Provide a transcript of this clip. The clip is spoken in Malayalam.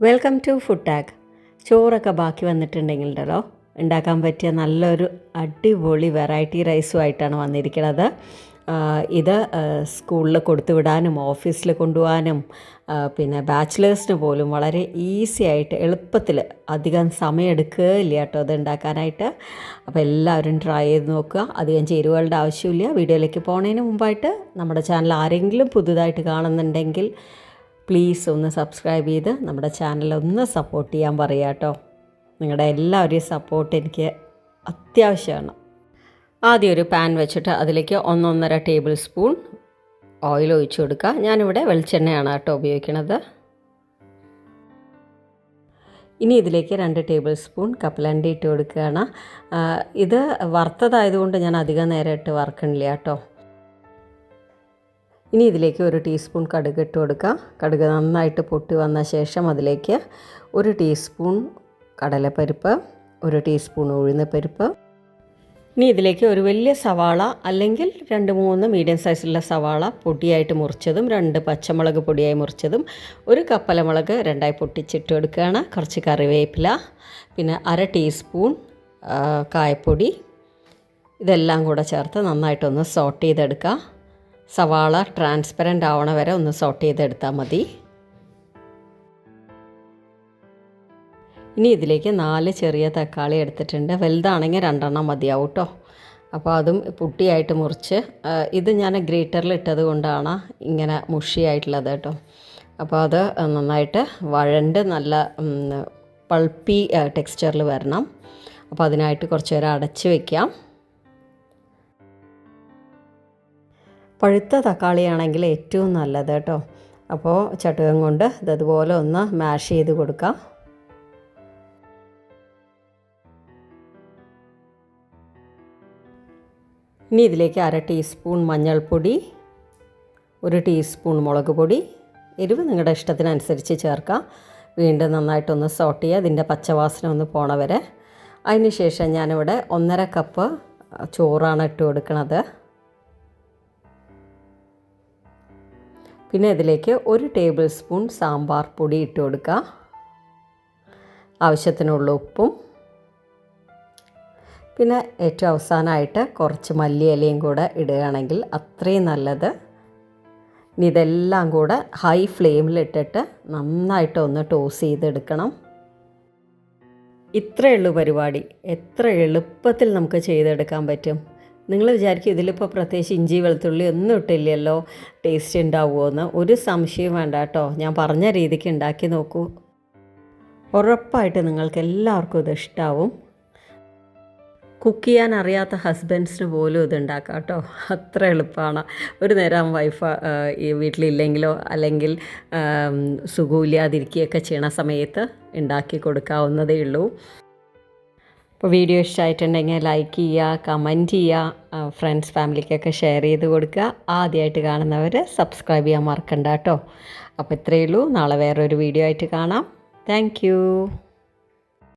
Welcome to food tag. ചോറൊക്കെ ബാക്കി വന്നിട്ടുണ്ടെങ്കിലുണ്ടല്ലോ ഉണ്ടാക്കാൻ പറ്റിയ നല്ലൊരു അടിപൊളി വെറൈറ്റി റൈസുമായിട്ടാണ് വന്നിരിക്കുന്നത്. ഇത് സ്കൂളിൽ കൊടുത്തു വിടാനും ഓഫീസിൽ കൊണ്ടുപോകാനും പിന്നെ ബാച്ചിലേഴ്സിന് പോലും വളരെ ഈസി ആയിട്ട് എളുപ്പത്തിൽ അധികം സമയം എടുക്കുകയില്ല കേട്ടോ ഇത് ഉണ്ടാക്കാനായിട്ട്. അപ്പോൾ എല്ലാവരും ട്രൈ ചെയ്ത് നോക്കുക. അധികം ചേരുവകളുടെ ആവശ്യമില്ല. വീഡിയോയിലേക്ക് പോകുന്നതിന് മുമ്പായിട്ട് നമ്മുടെ ചാനൽ ആരെങ്കിലും പുതുതായിട്ട് കാണുന്നുണ്ടെങ്കിൽ പ്ലീസ് ഒന്ന് സബ്സ്ക്രൈബ് ചെയ്ത് നമ്മുടെ ചാനലൊന്ന് സപ്പോർട്ട് ചെയ്യാൻ പറയുക കേട്ടോ. നിങ്ങളുടെ എല്ലാവരുടെയും സപ്പോർട്ട് എനിക്ക് അത്യാവശ്യമാണ്. ആദ്യം ഒരു പാൻ വെച്ചിട്ട് അതിലേക്ക് 1.5 ടേബിൾ സ്പൂൺ ഓയിൽ ഒഴിച്ചു കൊടുക്കുക. ഞാനിവിടെ വെളിച്ചെണ്ണയാണ് കേട്ടോ ഉപയോഗിക്കുന്നത്. ഇനി ഇതിലേക്ക് 2 ടേബിൾ സ്പൂൺ കപ്പലണ്ടി ഇട്ട് കൊടുക്കുകയാണ്. ഇത് വറുത്തതായതുകൊണ്ട് ഞാൻ അധികം നേരം ഇട്ട് വറുക്കണില്ല കേട്ടോ. ഇനി ഇതിലേക്ക് 1 ടീസ്പൂൺ കടുക് ഇട്ട് കൊടുക്കുക. കടുക് നന്നായിട്ട് പൊട്ടി വന്ന ശേഷം അതിലേക്ക് 1 ടീസ്പൂൺ കടലപ്പരിപ്പ്, 1 ടീസ്പൂൺ ഉഴുന്നുപരിപ്പ്. ഇനി ഇതിലേക്ക് ഒരു വലിയ സവാള അല്ലെങ്കിൽ 2-3 മീഡിയം സൈസിലുള്ള സവാള പൊടിയായിട്ട് മുറിച്ചതും, 2 പച്ചമുളക് പൊടിയായി മുറിച്ചതും, 1 കപ്പലമുളക് 2ആയി പൊട്ടിച്ചിട്ട് കൊടുക്കുകയാണ്. കുറച്ച് കറിവേപ്പില, പിന്നെ 1/2 ടീസ്പൂൺ കായപ്പൊടി. ഇതെല്ലാം കൂടെ ചേർത്ത് നന്നായിട്ടൊന്ന് സോട്ട് ചെയ്തെടുക്കുക. സവാള ട്രാൻസ്പെറൻ്റ് ആവണ വരെ ഒന്ന് സോട്ട് ചെയ്തെടുത്താൽ മതി. ഇനി ഇതിലേക്ക് 4 ചെറിയ തക്കാളി എടുത്തിട്ടുണ്ട്. വലുതാണെങ്കിൽ 2 മതിയാവും കേട്ടോ. അപ്പോൾ അതും പുട്ടിയായിട്ട് മുറിച്ച്, ഇത് ഞാൻ ഗ്രേറ്ററിൽ ഇട്ടത് കൊണ്ടാണ് ഇങ്ങനെ മുഷിയായിട്ടുള്ളത് കേട്ടോ. അപ്പോൾ അത് നന്നായിട്ട് വഴണ്ട് നല്ല പൾപ്പി ടെക്സ്ചറിൽ വരണം. അപ്പോൾ അതിനായിട്ട് കുറച്ച് നേരം അടച്ച് വയ്ക്കാം. പഴുത്ത തക്കാളിയാണെങ്കിൽ ഏറ്റവും നല്ലത് കേട്ടോ. അപ്പോൾ ചട്ടുകം കൊണ്ട് ഇതുപോലെ ഒന്ന് മാഷ് ചെയ്ത് കൊടുക്കാം. ഇനി ഇതിലേക്ക് 1/2 ടീസ്പൂൺ മഞ്ഞൾപ്പൊടി, 1 ടീസ്പൂൺ മുളക് പൊടി. എരിവ് നിങ്ങളുടെ ഇഷ്ടത്തിനനുസരിച്ച് ചേർക്കാം. വീണ്ടും നന്നായിട്ടൊന്ന് സോട്ട് ചെയ്യുക, ഇതിൻ്റെ പച്ചവാസന ഒന്ന് പോണ വരെ. അതിന് ശേഷം ഞാനിവിടെ 1.5 കപ്പ് ചോറാണ് ഇട്ട് കൊടുക്കുന്നത്. പിന്നെ ഇതിലേക്ക് 1 ടേബിൾ സ്പൂൺ സാമ്പാർ പൊടി ഇട്ട് കൊടുക്കുക. ആവശ്യത്തിനുള്ള ഉപ്പും, പിന്നെ ഏറ്റവും അവസാനമായിട്ട് കുറച്ച് മല്ലിയിലയും കൂടെ ഇടുകയാണെങ്കിൽ അത്രയും നല്ലത്. ഇനി ഇതെല്ലാം കൂടെ ഹൈ ഫ്ലെയിമിലിട്ടിട്ട് നന്നായിട്ടൊന്ന് ടോസ് ചെയ്തെടുക്കണം. ഇത്രയേ ഉള്ളൂ പരിപാടി. എത്ര എളുപ്പത്തിൽ നമുക്ക് ചെയ്തെടുക്കാൻ പറ്റും. നിങ്ങൾ വിചാരിക്കും ഇതിലിപ്പോൾ പ്രത്യേകിച്ച് ഇഞ്ചി വെളുത്തുള്ളി ഒന്നും ഇട്ടില്ലല്ലോ, ടേസ്റ്റ് ഉണ്ടാവുമോ എന്ന്. ഒരു സംശയം വേണ്ട കേട്ടോ. ഞാൻ പറഞ്ഞ രീതിക്ക് ഉണ്ടാക്കി നോക്കൂ, ഉറപ്പായിട്ട് നിങ്ങൾക്ക് എല്ലാവർക്കും ഇത് ഇഷ്ടാവും. കുക്ക് ചെയ്യാൻ അറിയാത്ത ഹസ്ബൻഡ്സിന് പോലും ഇത് ഉണ്ടാക്കാം കേട്ടോ. അത്ര എളുപ്പമാണ്. ഒരു നേരം വൈഫ് ഈ വീട്ടിലില്ലെങ്കിലോ അല്ലെങ്കിൽ സുഖമില്ലാതിരിക്കുകയൊക്കെ ചെയ്യണ സമയത്ത് ഉണ്ടാക്കി കൊടുക്കാവുന്നതേ ഉള്ളൂ. അപ്പോൾ വീഡിയോ ഇഷ്ടമായിട്ടുണ്ടെങ്കിൽ ലൈക്ക് ചെയ്യുക, കമൻറ്റ് ചെയ്യുക, ഫ്രണ്ട്സ് ഫാമിലിക്കൊക്കെ ഷെയർ ചെയ്ത് കൊടുക്കുക. ആദ്യമായിട്ട് കാണുന്നവർ സബ്സ്ക്രൈബ് ചെയ്യാൻ മറക്കണ്ട കേട്ടോ. അപ്പോൾ ഇത്രയേ ഉള്ളൂ. നാളെ വേറൊരു വീഡിയോ ആയിട്ട് കാണാം. താങ്ക്